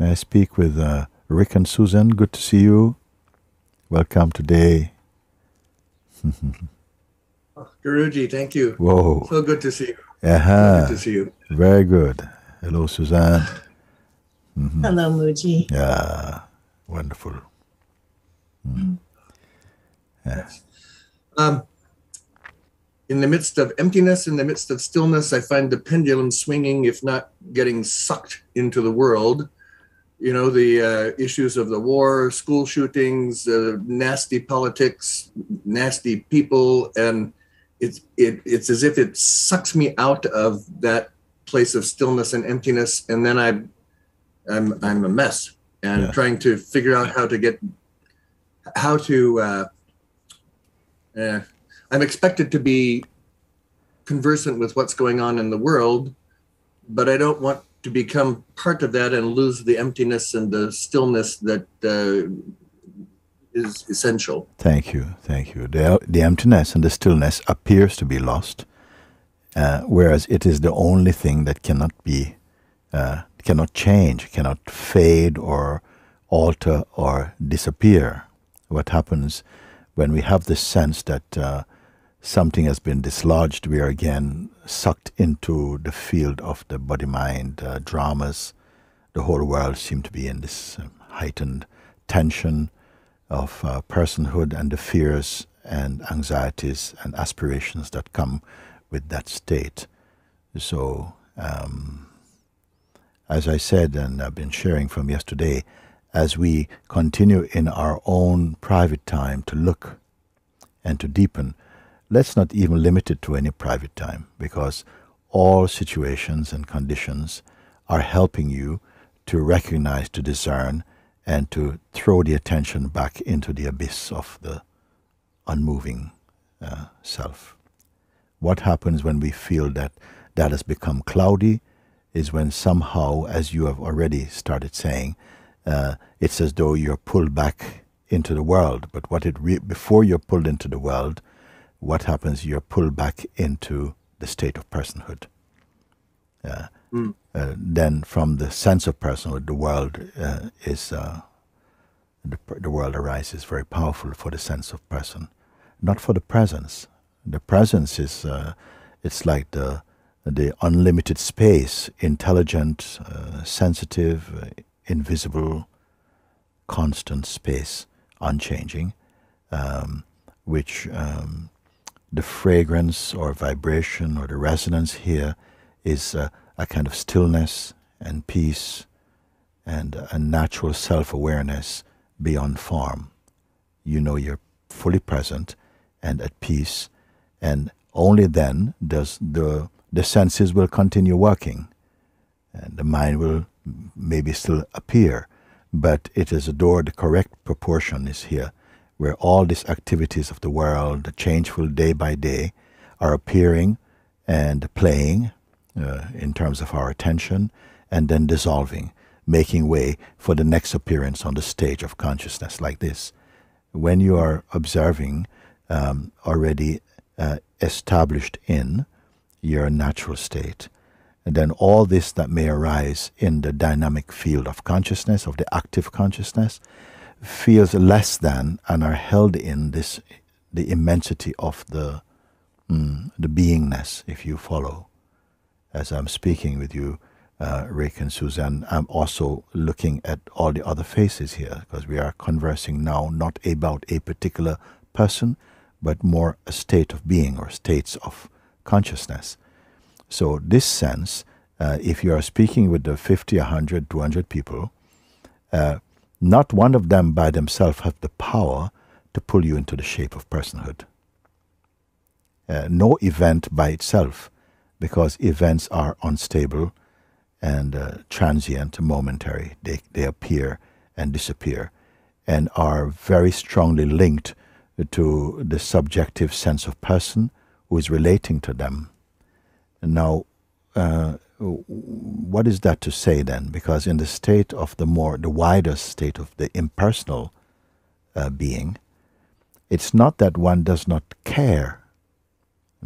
May I speak with Rick and Susan? Good to see you. Welcome today. Guruji, thank you. Whoa. So good to see you. Uh-huh. Good to see you. Very good. Hello, Suzanne. Hello, Mug'ji. Yeah, wonderful. Yeah. In the midst of emptiness, in the midst of stillness, I find the pendulum swinging, if not getting sucked into the world. You know, the issues of the war, school shootings, nasty politics, nasty people, and it's as if it sucks me out of that place of stillness and emptiness, and then I'm a mess, and trying to figure out how to. I'm expected to be conversant with what's going on in the world, but I don't want to become part of that and lose the emptiness and the stillness that is essential. Thank you. The emptiness and the stillness appears to be lost, whereas it is the only thing that cannot change, cannot fade or alter or disappear. What happens when we have this sense that something has been dislodged, we are again sucked into the field of the body-mind dramas. The whole world seems to be in this heightened tension of personhood and the fears and anxieties and aspirations that come with that state. So, as I said, and I've been sharing from yesterday, as we continue in our own private time to look and to deepen, let's not even limit it to any private time, because all situations and conditions are helping you to recognize, to discern, and to throw the attention back into the abyss of the unmoving self. What happens when we feel that that has become cloudy is when somehow, as you have already started saying, it's as though you're pulled back into the world. But before you're pulled into the world, what happens? You're pulled back into the state of personhood. Then, from the sense of personhood, the world arises very powerful for the sense of person, not for the presence. The presence is it's like the unlimited space, intelligent, sensitive, invisible, constant space, unchanging, which the fragrance or vibration or the resonance here is a kind of stillness and peace and a natural self-awareness beyond form. You know you're fully present and at peace, and only then does the senses will continue working, and the mind will maybe still appear, but it is the correct proportion is here, where all these activities of the world, the changeful day by day, are appearing and playing in terms of our attention, and then dissolving, making way for the next appearance on the stage of consciousness like this. When you are observing already established in your natural state, and then all this that may arise in the dynamic field of consciousness, of the active consciousness, feels less than and are held in the immensity of the beingness, if you follow. As I'm speaking with you, Rick and Suzanne, I'm also looking at all the other faces here, because we are conversing now not about a particular person, but more a state of being or states of consciousness. So this sense, if you are speaking with the 50, 100, 200 people, not one of them by themselves have the power to pull you into the shape of personhood. No event by itself, because events are unstable and transient, momentary. They appear and disappear and are very strongly linked to the subjective sense of person who is relating to them. Now, what is that to say then? Because in the state of the wider state of the impersonal being, it's not that one does not care,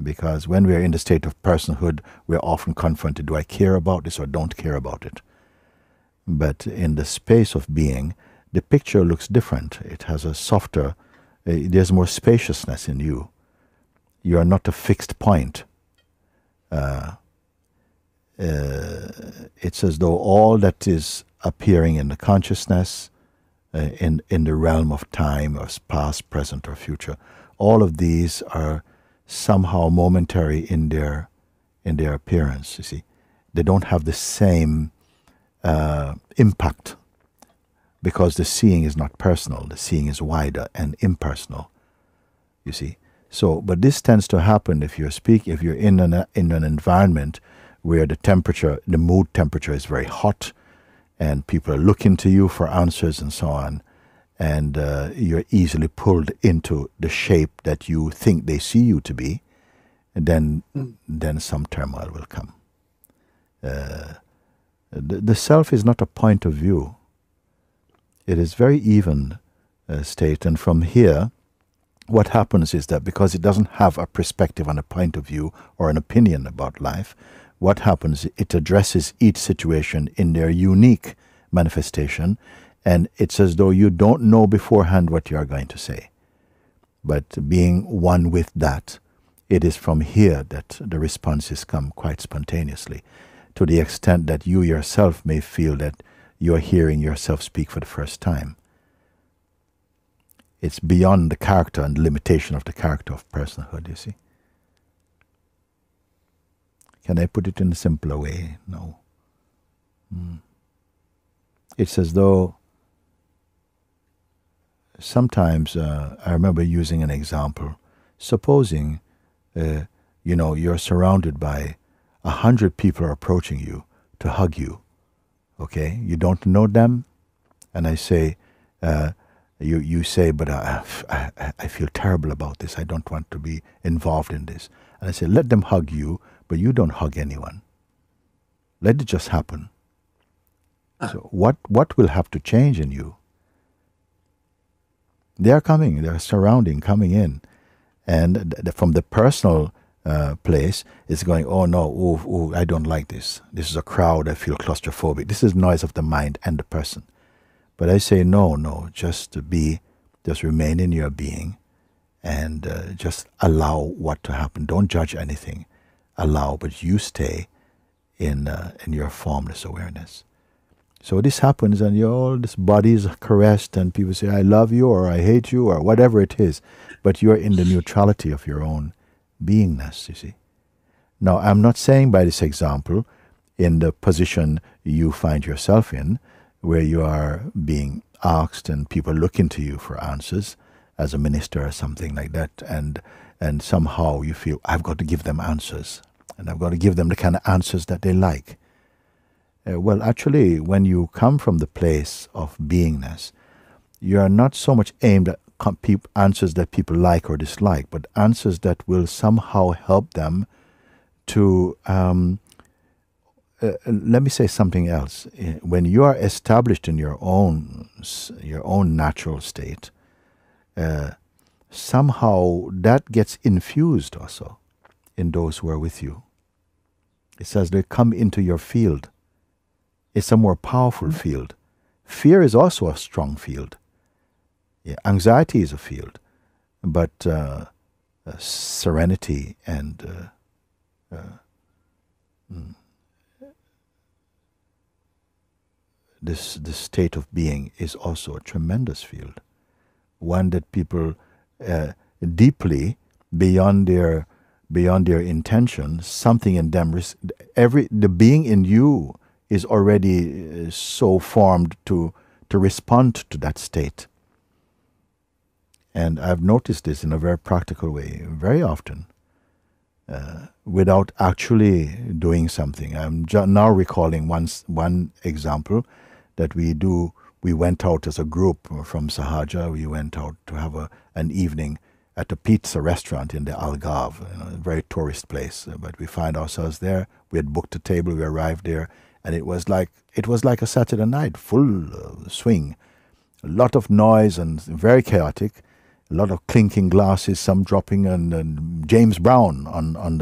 because when we are in the state of personhood, we are often confronted, do I care about this or don't care about it? But in the space of being, the picture looks different. It has a softer, there's more spaciousness in you. You are not a fixed point. It's as though all that is appearing in the consciousness, in the realm of time, or past, present, or future, all of these are somehow momentary in their appearance. You see, they don't have the same impact, because the seeing is not personal. The seeing is wider and impersonal. You see, so but this tends to happen if you're in an environment where the mood temperature is very hot, and people are looking to you for answers and so on, and you're easily pulled into the shape that you think they see you to be, and then some turmoil will come. The self is not a point of view. It is very even state, and from here, what happens is that because it doesn't have a perspective and a point of view or an opinion about life, what happens, it addresses each situation in their unique manifestation, and it's as though you don't know beforehand what you are going to say. But being one with that, it is from here that the responses come quite spontaneously, to the extent that you yourself may feel that you are hearing yourself speak for the first time. It's beyond the character and the limitation of the character of personhood, you see. Can I put it in a simpler way? No. It's as though sometimes, I remember using an example, supposing, you're surrounded by 100 people are approaching you to hug you, okay? You don't know them, and I say, you say, but I feel terrible about this. I don't want to be involved in this. And I say, let them hug you, but you don't hug anyone. Let it just happen. So what will have to change in you? They are coming, they are surrounding, coming in. And from the personal place, it's going, oh no, I don't like this. This is a crowd, I feel claustrophobic. This is noise of the mind and the person. But I say, no, just remain in your being, and just allow what to happen. Don't judge anything. Allow, but you stay in your formless awareness. So this happens, and all this body is caressed, and people say, I love you, or I hate you, or whatever it is. But you're in the neutrality of your own beingness, you see. Now, I'm not saying by this example, in the position you find yourself in, where you are being asked and people looking to you for answers as a minister or something like that, and somehow you feel, I've got to give them answers, and I've got to give them the kind of answers that they like. Well, actually, when you come from the place of beingness, you are not so much aimed at answers that people like or dislike, but answers that will somehow help them to, let me say something else. When you are established in your own natural state, somehow that gets infused also in those who are with you. It's as they come into your field. It's a more powerful field. Fear is also a strong field. Yeah, anxiety is a field, but serenity and this state of being is also a tremendous field, one that people deeply beyond their intention, something in them, the being in you is already so formed to respond to that state. And I've noticed this in a very practical way, very often, without actually doing something. I'm now recalling one example that we went out as a group from Sahaja. We went out to have an evening at a pizza restaurant in the Algarve, a very tourist place. But we find ourselves there. We had booked a table. We arrived there, and it was like a Saturday night, full swing, a lot of noise and very chaotic. A lot of clinking glasses, some dropping, and James Brown on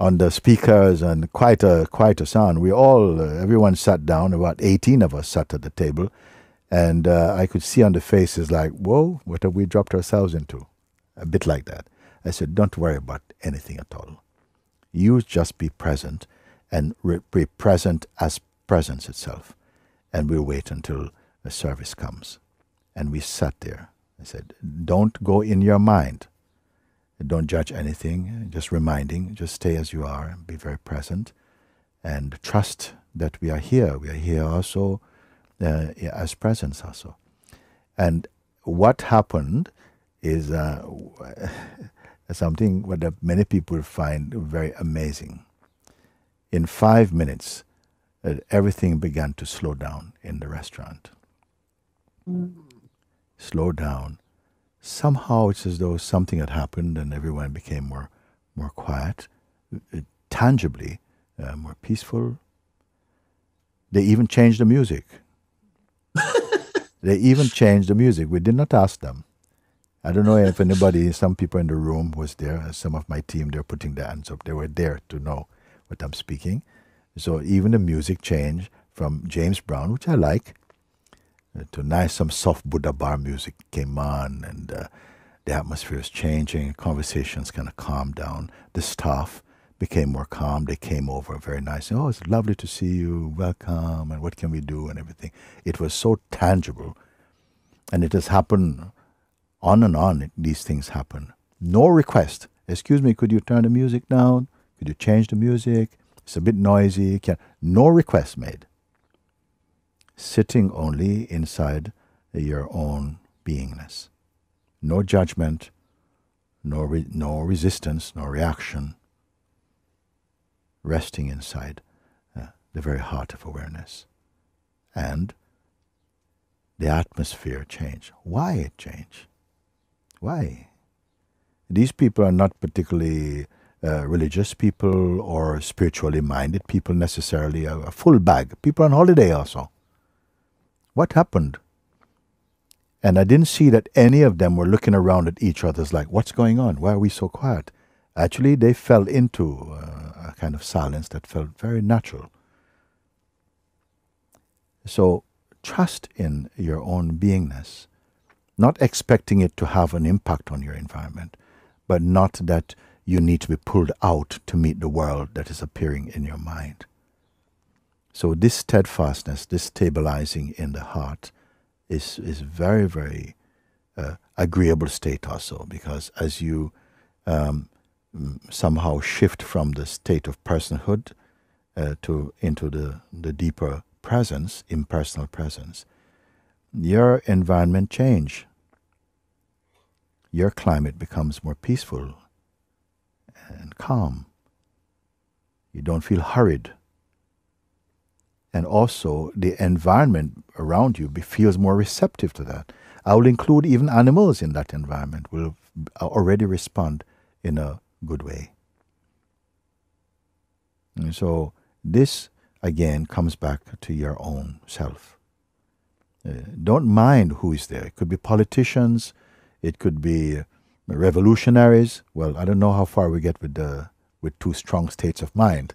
on the speakers, and quite a sound. We all, everyone sat down. About 18 of us sat at the table, and I could see on the faces like, whoa, what have we dropped ourselves into? A bit like that. I said, don't worry about anything at all. You just be present, and be present as presence itself. And we'll wait until the service comes. And we sat there. I said, don't go in your mind. Don't judge anything, just reminding, just stay as you are, and be very present, and trust that we are here. We are here also as presence also. And what happened is something that many people find very amazing. In 5 minutes, everything began to slow down in the restaurant. Slow down. Somehow it's as though something had happened and everyone became more quiet, tangibly more peaceful. They even changed the music. They even changed the music. We did not ask them. I don't know if anybody, some people in the room was there. Some of my team, they were putting their hands up. They were there to know what I'm speaking. So even the music changed from James Brown, which I like, to nice, some soft Buddha bar music came on, and the atmosphere was changing. Conversations kind of calmed down. The staff became more calm. They came over very nice. Oh, it's lovely to see you. Welcome. And what can we do? And everything. It was so tangible. And it has happened on and on. These things happen. No request. Excuse me, could you turn the music down? Could you change the music? It's a bit noisy. No request made. Sitting only inside your own beingness. No judgment, no resistance, no reaction. Resting inside the very heart of awareness. And the atmosphere changed. Why it changed? Why? These people are not particularly religious people or spiritually minded people necessarily, a full bag. People on holiday also. What happened? And I didn't see that any of them were looking around at each other like, what's going on? Why are we so quiet? Actually, they fell into a kind of silence that felt very natural. So trust in your own beingness, not expecting it to have an impact on your environment, but not that you need to be pulled out to meet the world that is appearing in your mind. So this steadfastness, this stabilizing in the heart is very, very agreeable state also, because as you somehow shift from the state of personhood into the deeper presence, impersonal presence, your environment change. Your climate becomes more peaceful and calm. You don't feel hurried. And also the environment around you feels more receptive to that. I will include even animals in that environment, will already respond in a good way. And so this, again, comes back to your own self. Don't mind who is there. It could be politicians, it could be revolutionaries. Well, I don't know how far we get with two strong states of mind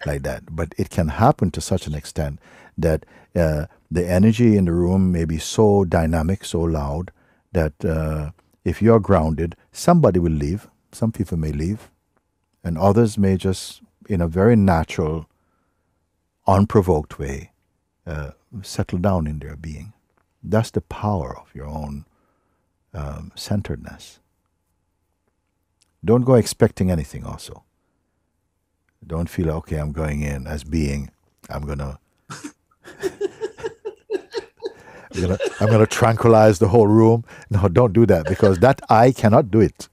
like that, but it can happen to such an extent that the energy in the room may be so dynamic, so loud, that if you're grounded, somebody will leave. Some people may leave, and others may just, in a very natural, unprovoked way, settle down in their being. That's the power of your own centeredness. Don't go expecting anything also. Don't feel, okay, I'm going in as being, I'm gonna tranquilize the whole room. No, don't do that, because that I cannot do it.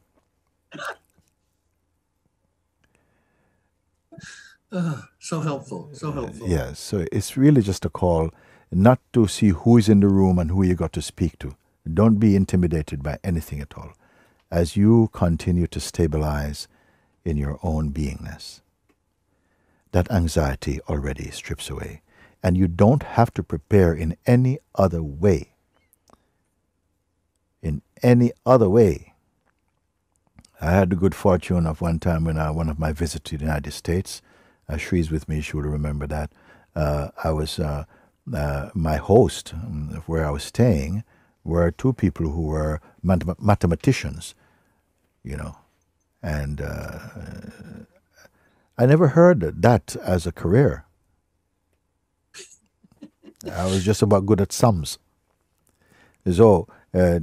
So helpful, so helpful. Yes, so it's really just a call not to see who is in the room and who you got to speak to. Don't be intimidated by anything at all as you continue to stabilize in your own beingness. That anxiety already strips away, and you don't have to prepare in any other way. In any other way. I had the good fortune of one time when one of my visits to the United States, Shree's with me, she would remember that, I was, my host where I was staying were two people who were mathematicians, you know, and I never heard that as a career. I was just about good at sums. So I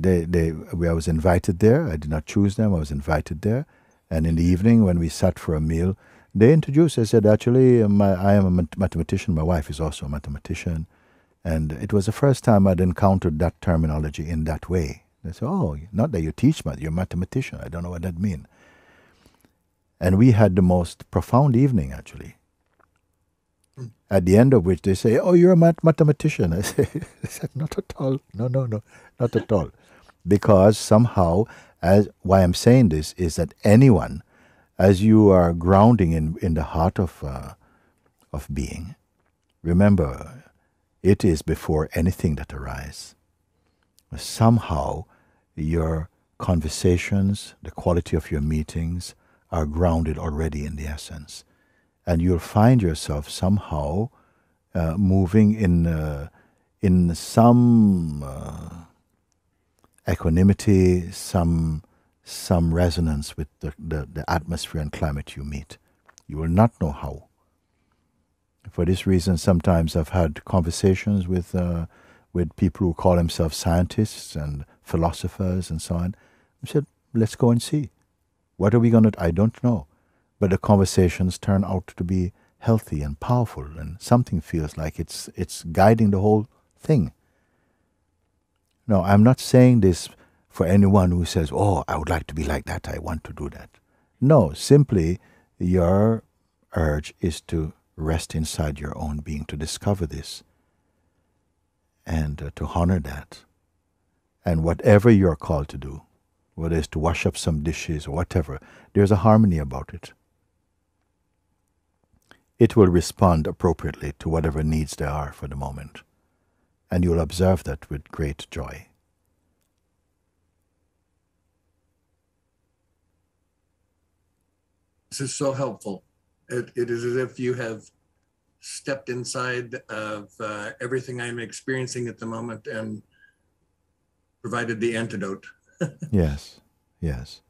was invited there. I did not choose them. I was invited there. And in the evening when we sat for a meal, they introduced, I said, actually, I am a mathematician. My wife is also a mathematician. And it was the first time I'd encountered that terminology in that way. They said, oh, not that you teach math, you're a mathematician. I don't know what that means. And we had the most profound evening, actually. At the end of which they say, oh, you're a mathematician. I said, not at all. No, not at all. Because somehow, why I'm saying this is that anyone, as you are grounding in the heart of being, remember, it is before anything that arises. Somehow, your conversations, the quality of your meetings are grounded already in the essence. And you'll find yourself somehow moving in some equanimity, some resonance with the atmosphere and climate you meet. You will not know how. For this reason, sometimes I've had conversations with people who call themselves scientists and philosophers and so on. I said, let's go and see. What are we going to... I don't know. But the conversations turn out to be healthy and powerful, and something feels like it's guiding the whole thing. No, I'm not saying this for anyone who says, oh, I would like to be like that, I want to do that. No, simply your urge is to rest inside your own being, to discover this, and to honor that. And whatever you're called to do, whether it's to wash up some dishes or whatever, there's a harmony about it. It will respond appropriately to whatever needs there are for the moment. And you'll observe that with great joy. This is so helpful. It is as if you have stepped inside of everything I'm experiencing at the moment and provided the antidote. Yes, yes.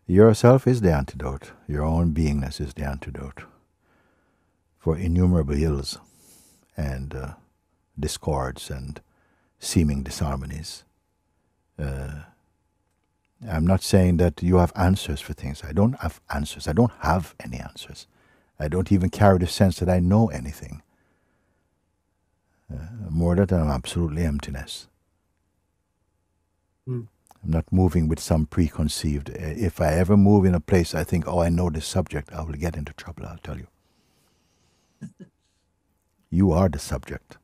Yourself is the antidote. Your own beingness is the antidote for innumerable ills and discords and seeming disharmonies. I'm not saying that you have answers for things. I don't have answers. I don't have any answers. I don't even carry the sense that I know anything. More than absolutely emptiness. I'm not moving with some preconceived... if I ever move in a place I think, oh, I know this subject, I will get into trouble, I'll tell you. You are the subject.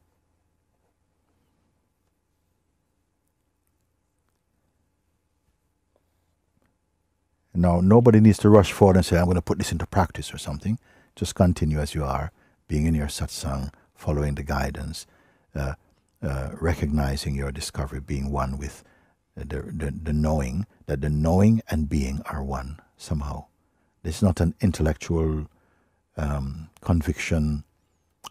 Now, nobody needs to rush forward and say, I'm going to put this into practice or something. Just continue as you are, being in your satsang, following the guidance, recognizing your discovery, being one with the knowing, that the knowing and being are one somehow. This is not an intellectual conviction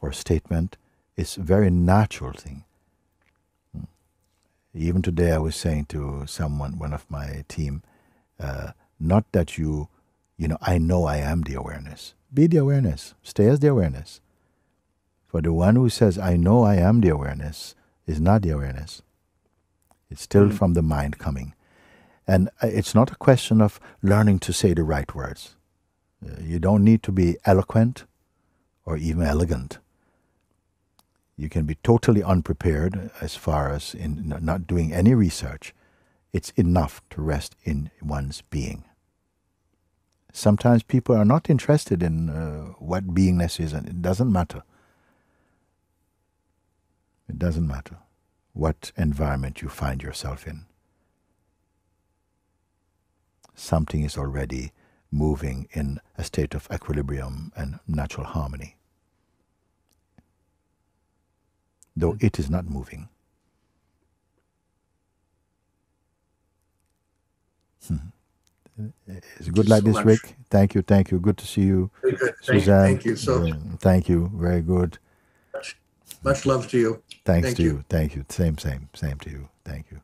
or statement. It's a very natural thing. Even today I was saying to someone, one of my team, not that you know, I know I am the awareness. Be the awareness. Stay as the awareness. For the one who says, I know I am the awareness, is not the awareness. It's still from the mind coming. And it's not a question of learning to say the right words. You don't need to be eloquent or even elegant. You can be totally unprepared as far as in not doing any research. It's enough to rest in one's being. Sometimes people are not interested in what beingness is, and it doesn't matter. It doesn't matter what environment you find yourself in. Something is already moving in a state of equilibrium and natural harmony, though it is not moving. Is it good like so this, much. Rick? Thank you. Good to see you. Very good. Suzanne. Thank you. So Thank you. Very good. much love to you. Thanks Thank to you. you. Thank you. Same to you. Thank you.